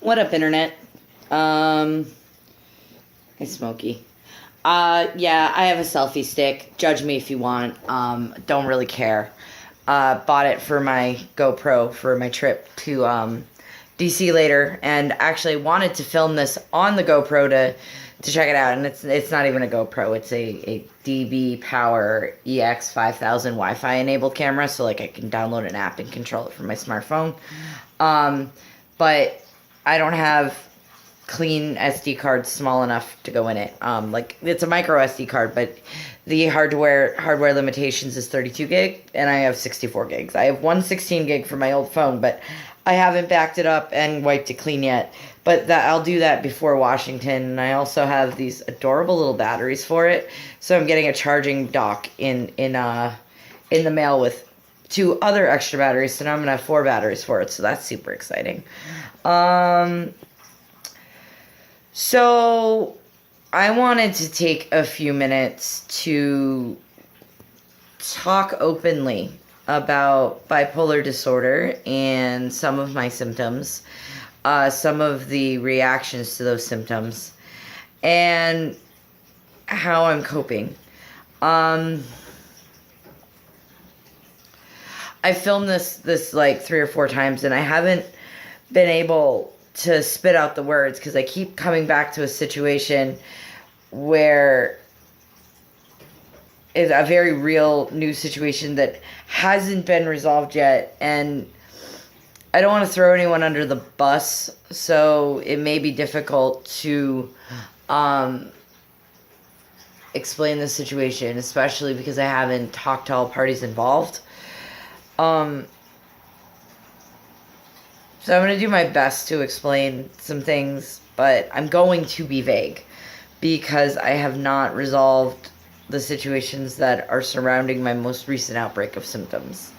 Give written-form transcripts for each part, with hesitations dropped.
What up, internet? Hey, Smokey. Yeah, I have a selfie stick. Judge me if you want. Don't really care. Bought it for my GoPro for my trip to DC later, and actually wanted to film this on the GoPro to check it out. And it's not even a GoPro. It's a DB Power EX 5000 Wi-Fi enabled camera, so like I can download an app and control it from my smartphone. But I don't have clean SD cards small enough to go in it. Like it's a micro SD card, but the hardware limitations is 32 gig, and I have 64 gigs. I have 116 gig for my old phone, but I haven't backed it up and wiped it clean yet. But I'll do that before Washington. And I also have these adorable little batteries for it, so I'm getting a charging dock in the mail with 2 other extra batteries. So now I'm gonna have 4 batteries for it. So that's super exciting. So I wanted to take a few minutes to talk openly about bipolar disorder and some of my symptoms, some of the reactions to those symptoms, and how I'm coping. I filmed this like 3 or 4 times, and I haven't been able to spit out the words because I keep coming back to a situation where it's a very real new situation that hasn't been resolved yet, and I don't want to throw anyone under the bus, so it may be difficult to explain the situation, especially because I haven't talked to all parties involved. So I'm going to do my best to explain some things, but I'm going to be vague because I have not resolved the situations that are surrounding my most recent outbreak of symptoms.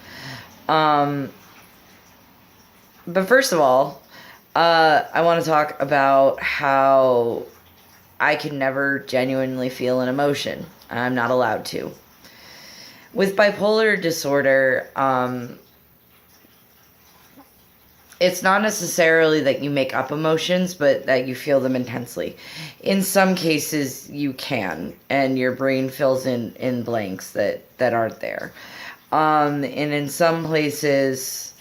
But first of all, I want to talk about how I can never genuinely feel an emotion. I'm not allowed to. With bipolar disorder, it's not necessarily that you make up emotions, but that you feel them intensely. In some cases, you can, and your brain fills in blanks that aren't there. And in some places,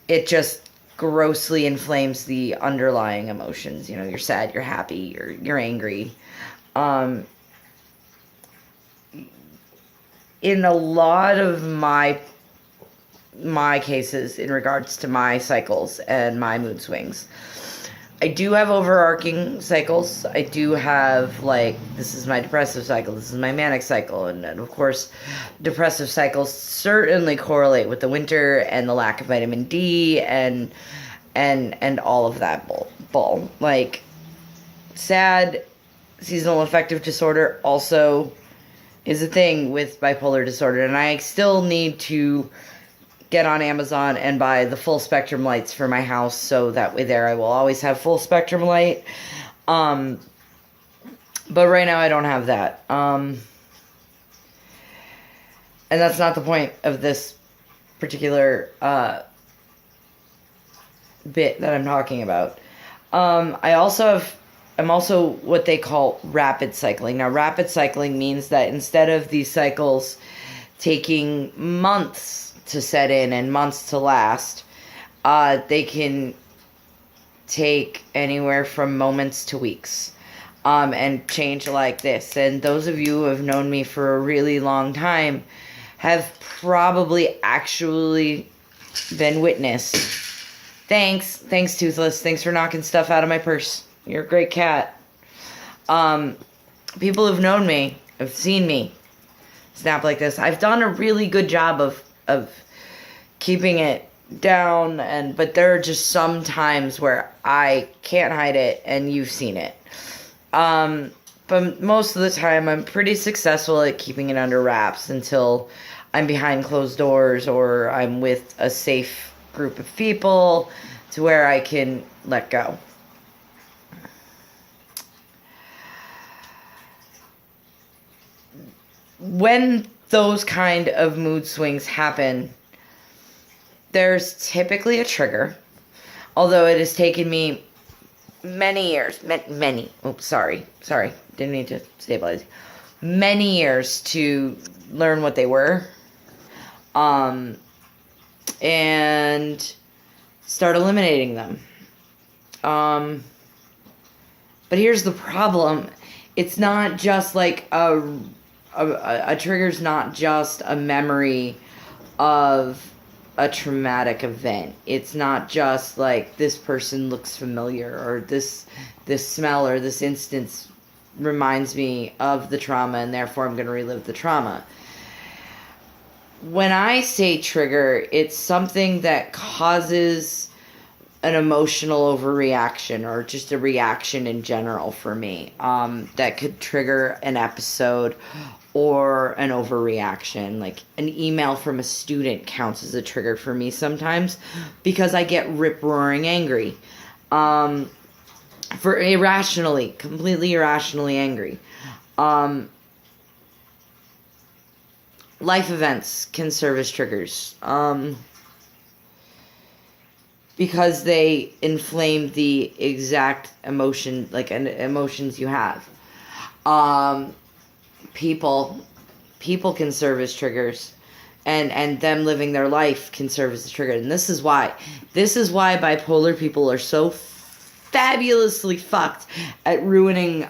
it just grossly inflames the underlying emotions. You know, you're sad, you're happy, you're angry. In a lot of my cases in regards to my cycles and my mood swings, I do have overarching cycles. I do have, like, this is my depressive cycle, this is my manic cycle, and of course depressive cycles certainly correlate with the winter and the lack of vitamin D and all of that bull. Like, sad seasonal affective disorder also is a thing with bipolar disorder, and I still need to get on Amazon and buy the full spectrum lights for my house, so that way there I will always have full spectrum light. But right now I don't have that. And that's not the point of this particular bit that I'm talking about. I'm also what they call rapid cycling. Now, rapid cycling means that instead of these cycles taking months to set in and months to last, they can take anywhere from moments to weeks, and change like this. And those of you who have known me for a really long time have probably actually been witness. Thanks Toothless. Thanks for knocking stuff out of my purse. You're a great cat. People who've known me have seen me snap like this. I've done a really good job of keeping it down, but there are just some times where I can't hide it, and you've seen it. But most of the time, I'm pretty successful at keeping it under wraps until I'm behind closed doors or I'm with a safe group of people to where I can let go. When those kind of mood swings happen, there's typically a trigger, although it has taken me many years, many, sorry, didn't mean to stabilize, many years to learn what they were, and start eliminating them. But here's the problem. It's not just like a trigger's not just a memory of a traumatic event. It's not just like this person looks familiar, or this smell or this instance reminds me of the trauma and therefore I'm going to relive the trauma. When I say trigger, it's something that causes an emotional overreaction or just a reaction in general for me, that could trigger an episode or an overreaction. Like an email from a student counts as a trigger for me sometimes because I get rip-roaring angry. Completely irrationally angry. Life events can serve as triggers. Because they inflame the exact emotion, like emotions you have. People can serve as triggers, and them living their life can serve as a trigger. And this is why bipolar people are so fabulously fucked at ruining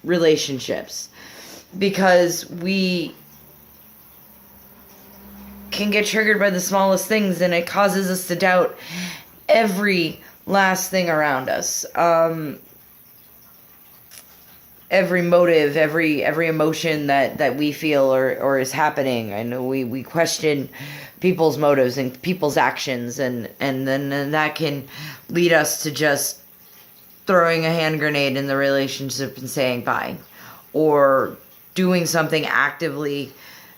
relationships, because we can get triggered by the smallest things, and it causes us to doubt every last thing around us. Every motive, every emotion that we feel or is happening. I know we question people's motives and people's actions, and then that can lead us to just throwing a hand grenade in the relationship and saying bye, or doing something actively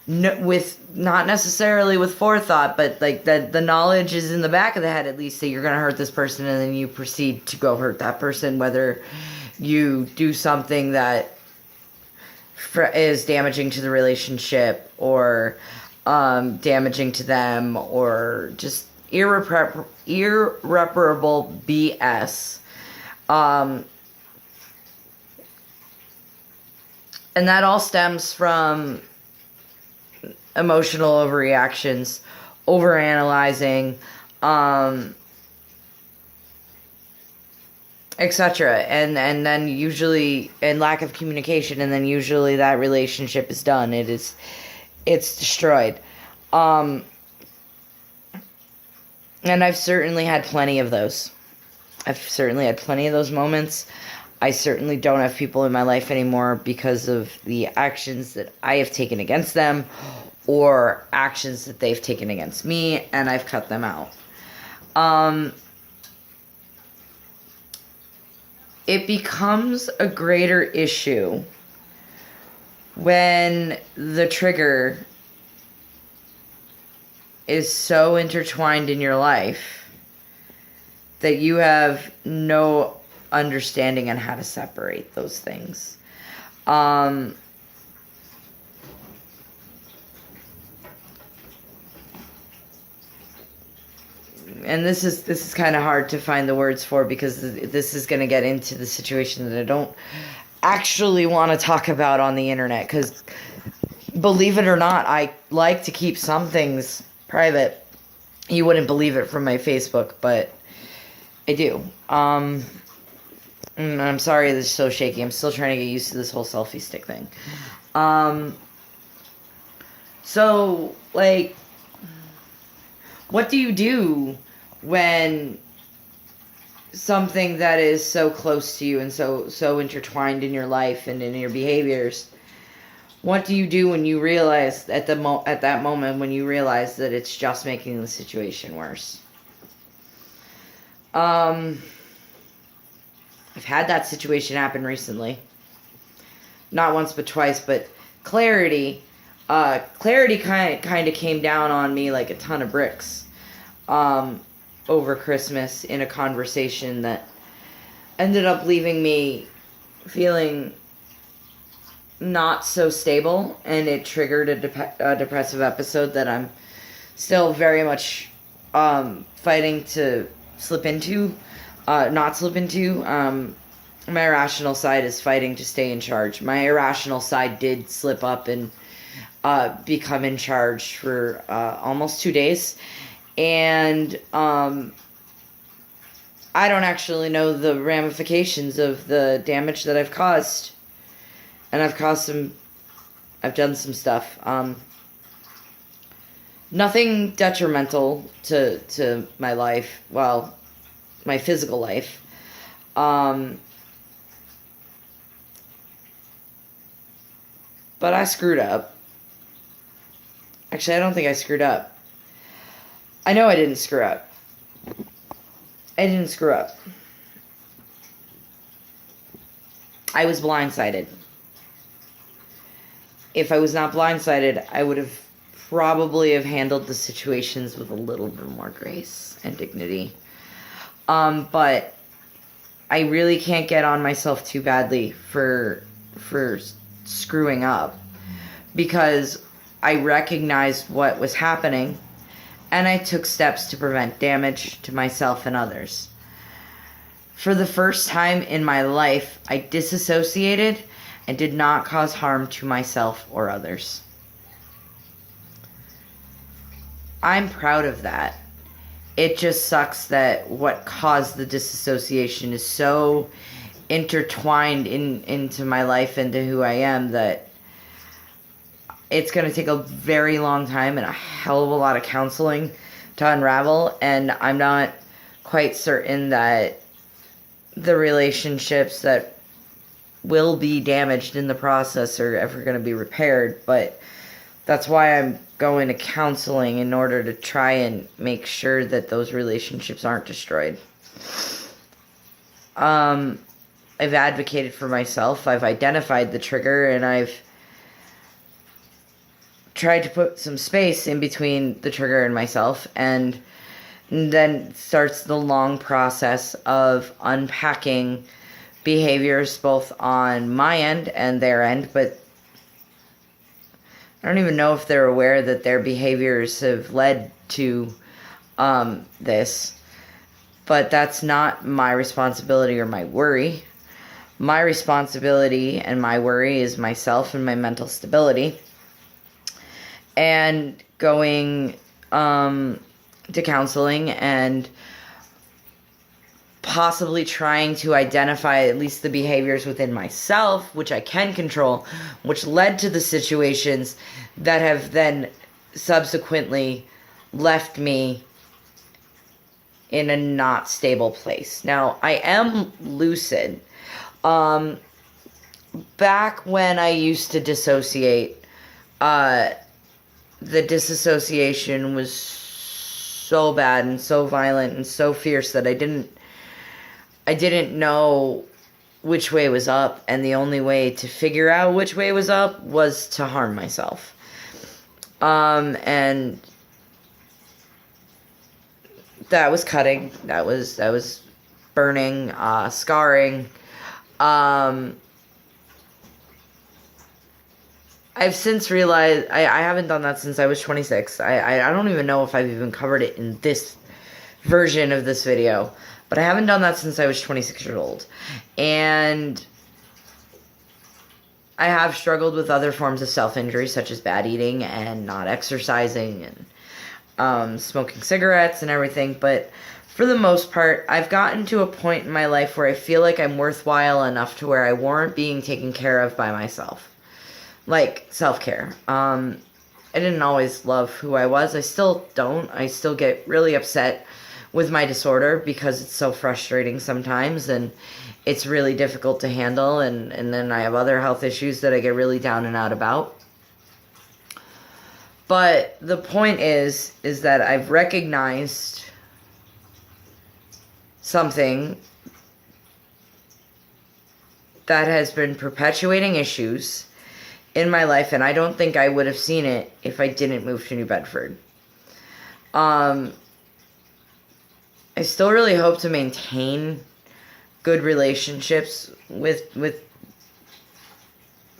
with not necessarily with forethought, but like the knowledge is in the back of the head at least that you're going to hurt this person, and then you proceed to go hurt that person, whether you do something that is damaging to the relationship or damaging to them, or just irreparable BS. And that all stems from emotional overreactions, overanalyzing, etc. And then usually, and lack of communication, and then usually that relationship is done. It's destroyed. And I've certainly had plenty of those. I've certainly had plenty of those moments. I certainly don't have people in my life anymore because of the actions that I have taken against them, or actions that they've taken against me, and I've cut them out. It becomes a greater issue when the trigger is so intertwined in your life that you have no understanding on how to separate those things. And this is kind of hard to find the words for, because this is going to get into the situation that I don't actually want to talk about on the internet, because believe it or not, I like to keep some things private. You wouldn't believe it from my Facebook, but I do. And I'm sorry this is so shaky. I'm still trying to get used to this whole selfie stick thing. So, like, what do you do when something that is so close to you and so intertwined in your life and in your behaviors, what do you do when you realize at that moment when you realize that it's just making the situation worse? I've had that situation happen recently. Not once but twice, but clarity kind of came down on me like a ton of bricks over Christmas in a conversation that ended up leaving me feeling not so stable, and it triggered a depressive episode that I'm still very much fighting to slip into. not slip into. My rational side is fighting to stay in charge. My irrational side did slip up and become in charge for almost 2 days. And I don't actually know the ramifications of the damage that I've caused. And I've done some stuff. Nothing detrimental to my life, well, my physical life. But I screwed up. Actually, I don't think I screwed up. I know I didn't screw up. I didn't screw up. I was blindsided. If I was not blindsided, I would have probably have handled the situations with a little bit more grace and dignity. But I really can't get on myself too badly for screwing up, because I recognized what was happening and I took steps to prevent damage to myself and others. For the first time in my life, I disassociated and did not cause harm to myself or others. I'm proud of that. It just sucks that what caused the disassociation is so intertwined into my life and to who I am that it's going to take a very long time and a hell of a lot of counseling to unravel, and I'm not quite certain that the relationships that will be damaged in the process are ever going to be repaired, but that's why I'm going to counseling, in order to try and make sure that those relationships aren't destroyed. I've advocated for myself, I've identified the trigger, and I've tried to put some space in between the trigger and myself, and then starts the long process of unpacking behaviors both on my end and their end, but I don't even know if they're aware that their behaviors have led to this, but that's not my responsibility or my worry. My responsibility and my worry is myself and my mental stability. And going to counseling and possibly trying to identify at least the behaviors within myself, which I can control, which led to the situations that have then subsequently left me in a not stable place. Now, I am lucid. Back when I used to dissociate, the disassociation was so bad and so violent and so fierce that I didn't know which way was up, and the only way to figure out which way was up was to harm myself. And that was cutting, that was burning, scarring. I've since realized I haven't done that since I was 26. I don't even know if I've even covered it in this version of this video, but I haven't done that since I was 26 years old. And I have struggled with other forms of self-injury, such as bad eating and not exercising and smoking cigarettes and everything, but for the most part, I've gotten to a point in my life where I feel like I'm worthwhile enough to where I warrant being taken care of by myself. Like, self-care. I didn't always love who I was. I still don't. I still get really upset with my disorder because it's so frustrating sometimes, and it's really difficult to handle, and then I have other health issues that I get really down and out about. But the point is that I've recognized something that has been perpetuating issues in my life, and I don't think I would have seen it if I didn't move to New Bedford. I still really hope to maintain good relationships with the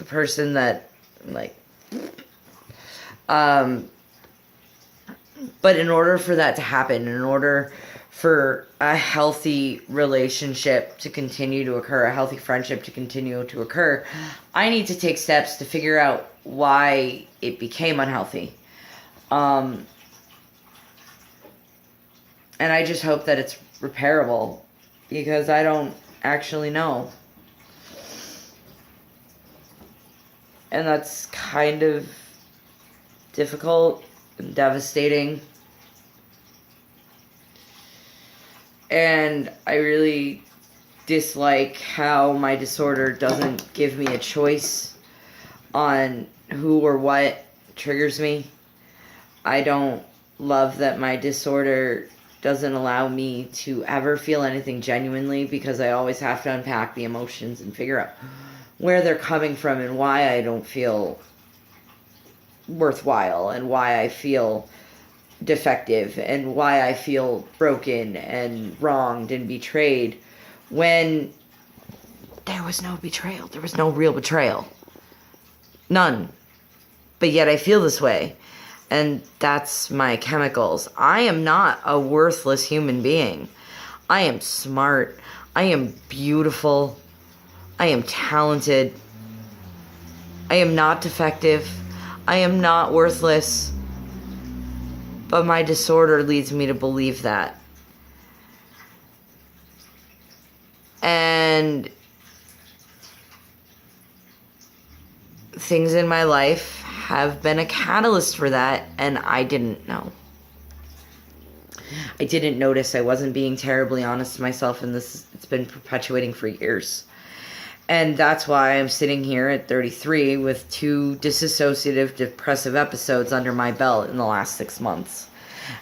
person that, like, but in order for that to happen, in order for a healthy relationship to continue to occur, a healthy friendship to continue to occur, I need to take steps to figure out why it became unhealthy. And I just hope that it's repairable, because I don't actually know. And that's kind of difficult and devastating. And I really dislike how my disorder doesn't give me a choice on who or what triggers me. I don't love that my disorder doesn't allow me to ever feel anything genuinely, because I always have to unpack the emotions and figure out where they're coming from and why I don't feel worthwhile and why I feel defective and why I feel broken and wronged and betrayed, when there was no betrayal. There was no real betrayal. None. But yet I feel this way. And that's my chemicals. I am not a worthless human being. I am smart. I am beautiful. I am talented. I am not defective. I am not worthless. But my disorder leads me to believe that. And things in my life have been a catalyst for that, and I didn't know. I didn't notice. I wasn't being terribly honest to myself, and it's been perpetuating for years. And that's why I'm sitting here at 33 with 2 dissociative depressive episodes under my belt in the last 6 months,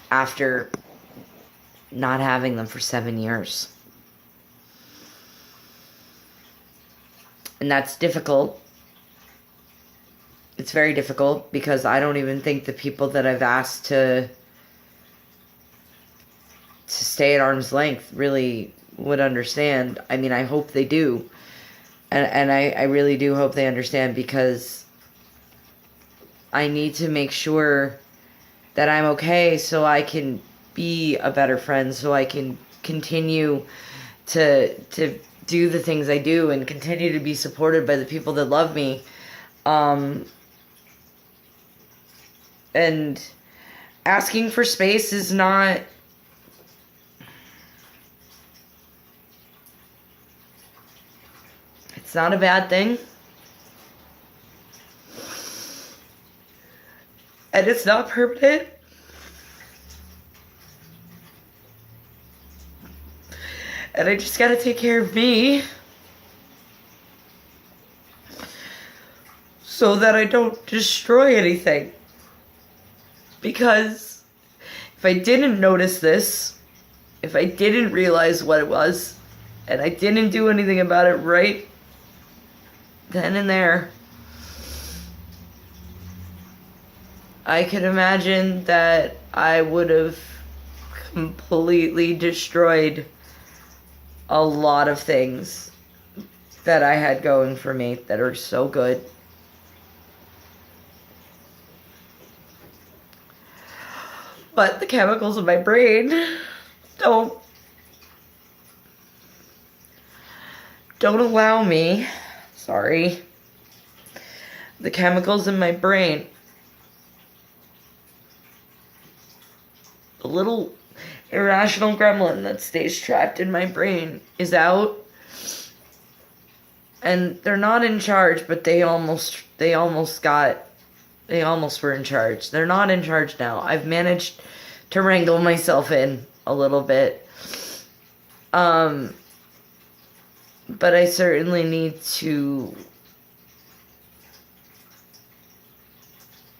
after not having them for 7 years. And that's difficult. It's very difficult, because I don't even think the people that I've asked to stay at arm's length really would understand. I mean, I hope they do. And I really do hope they understand, because I need to make sure that I'm okay so I can be a better friend, so I can continue to do the things I do and continue to be supported by the people that love me. And asking for space is not... It's not a bad thing. And it's not permanent. And I just gotta take care of me, so that I don't destroy anything. Because if I didn't notice this, if I didn't realize what it was, and I didn't do anything about it right then and there, I could imagine that I would have completely destroyed a lot of things that I had going for me that are so good. But the chemicals in my brain don't allow me. Sorry. The chemicals in my brain, the little irrational gremlin that stays trapped in my brain is out. And they're not in charge, but they almost were in charge. They're not in charge now. I've managed to wrangle myself in a little bit. But I certainly need to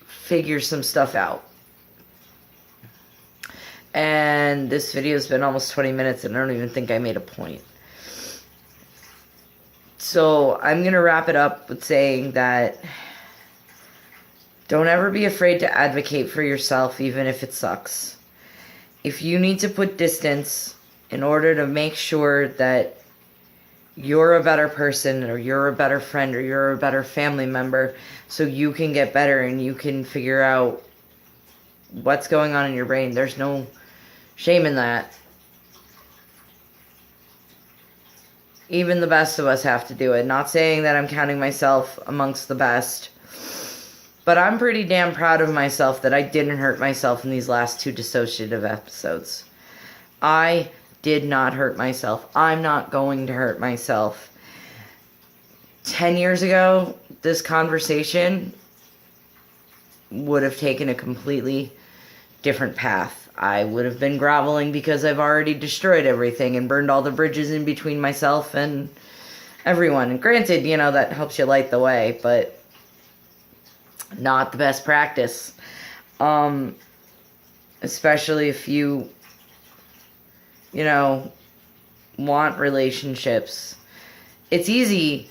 figure some stuff out. And this video has been almost 20 minutes, and I don't even think I made a point. So I'm going to wrap it up with saying that don't ever be afraid to advocate for yourself, even if it sucks. If you need to put distance in order to make sure that you're a better person, or you're a better friend, or you're a better family member, so you can get better and you can figure out what's going on in your brain, there's no shame in that. Even the best of us have to do it. Not saying that I'm counting myself amongst the best, but I'm pretty damn proud of myself that I didn't hurt myself in these last 2 dissociative episodes. I did not hurt myself. I'm not going to hurt myself. 10 years ago, this conversation would have taken a completely different path. I would have been groveling because I've already destroyed everything and burned all the bridges in between myself and everyone. And granted, that helps you light the way, but not the best practice. Especially if you want relationships. It's easy.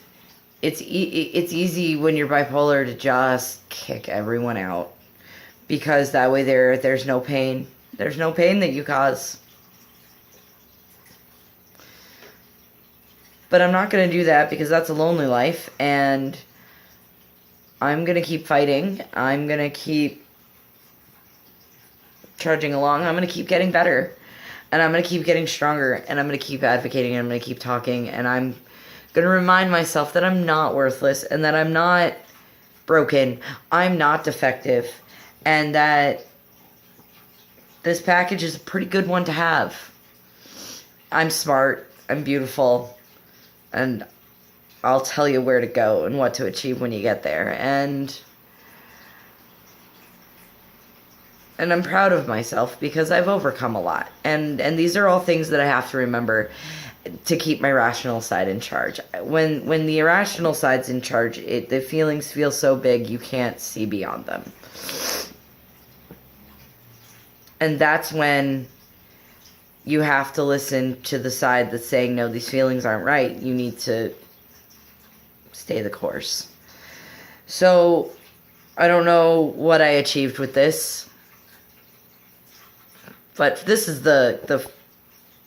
It's easy when you're bipolar to just kick everyone out, because that way there's no pain. There's no pain that you cause. But I'm not going to do that, because that's a lonely life, and I'm going to keep fighting. I'm going to keep trudging along. I'm going to keep getting better, and I'm going to keep getting stronger, and I'm going to keep advocating, and I'm going to keep talking, and I'm going to remind myself that I'm not worthless, and that I'm not broken. I'm not defective, and that this package is a pretty good one to have. I'm smart, I'm beautiful, and I'll tell you where to go and what to achieve when you get there. And I'm proud of myself because I've overcome a lot. And these are all things that I have to remember to keep my rational side in charge. When the irrational side's in charge, the feelings feel so big you can't see beyond them. And that's when you have to listen to the side that's saying, no, these feelings aren't right. You need to stay the course. So, I don't know what I achieved with this. But this is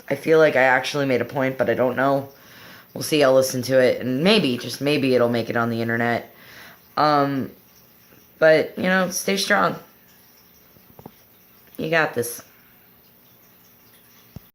I feel like I actually made a point, but I don't know. We'll see. I'll listen to it, and maybe, just maybe, it'll make it on the internet. But, stay strong. You got this.